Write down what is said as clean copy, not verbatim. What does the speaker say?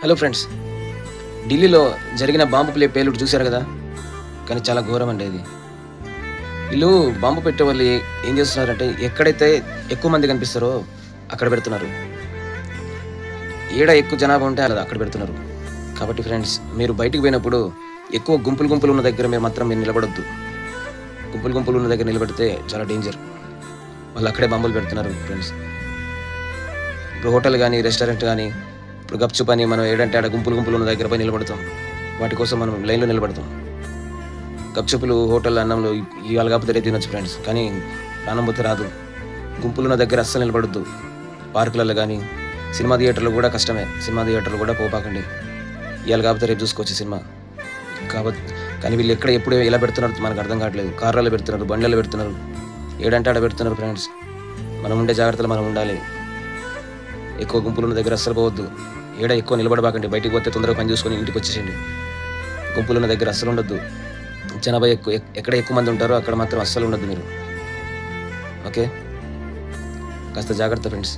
Hello friends, ఢిల్లీలో జరిగిన bomb పేలుడు చూశారు కదా. కానీ చాలా ఘోరం అండి ఇది. వీళ్ళు బాంబు పెట్టే వాళ్ళు ఏం చేస్తున్నారంటే ఎక్కడైతే ఎక్కువ మంది కనిపిస్తారో అక్కడ పెడుతున్నారు. ఏడ ఎక్కువ జనాభా ఉంటే అలా అక్కడ పెడుతున్నారు. కాబట్టి ఫ్రెండ్స్, మీరు బయటికి పోయినప్పుడు ఎక్కువ గుంపులు గుంపులు ఉన్న దగ్గర మీరు నిలబడొద్దు. గుంపులు గుంపులు ఉన్న దగ్గర నిలబడితే చాలా డేంజర్. వాళ్ళు అక్కడే బాంబులు పెడుతున్నారు ఫ్రెండ్స్. ఇప్పుడు హోటల్ కానీ రెస్టారెంట్ కానీ ఇప్పుడు గప్చుప్ అని మనం ఏడంటే ఆడ గుంపులు గుంపులు ఉన్న దగ్గర పోయి నిలబడతాం. వాటి కోసం మనం లైన్లో నిలబడతాం. గప్చుప్పులు హోటల్ అన్నంలో ఇవాళ కాకపోతే రేపు తినొచ్చు ఫ్రెండ్స్, కానీ ప్రాణం పోతే రాదు. గుంపులు ఉన్న దగ్గర అస్సలు నిలబడద్దు. పార్కులలో కానీ సినిమా థియేటర్లు కూడా కష్టమే. సినిమా థియేటర్లు కూడా పోపాకండి. ఇవాళ కాకపోతే రేపు చూసుకోవచ్చు సినిమా. కాబట్టి కానీ వీళ్ళు ఎప్పుడు ఎలా పెడుతున్నారు మనకు అర్థం కావట్లేదు. కార్లలో పెడుతున్నారు, బండ్లలో పెడుతున్నారు, ఏడంటే ఆడ పెడుతున్నారు ఫ్రెండ్స్. మనం ఉండే జాగ్రత్తలు మనం ఉండాలి. ఎక్కువ గుంపులు ఉన్న దగ్గర అస్సలు పోవద్దు. ఎక్కువ నిలబడబాకండి. బయటికి పోతే తొందరగా పని చూసుకొని ఇంటికి వచ్చేసేయండి. గుంపులు ఉన్న దగ్గర అస్సలు ఉండొద్దు. జనాభా ఎక్కడ ఎక్కువ మంది ఉంటారో అక్కడ మాత్రం అస్సలు ఉండొద్దు మీరు. ఓకే, కాస్త జాగ్రత్త ఫ్రెండ్స్.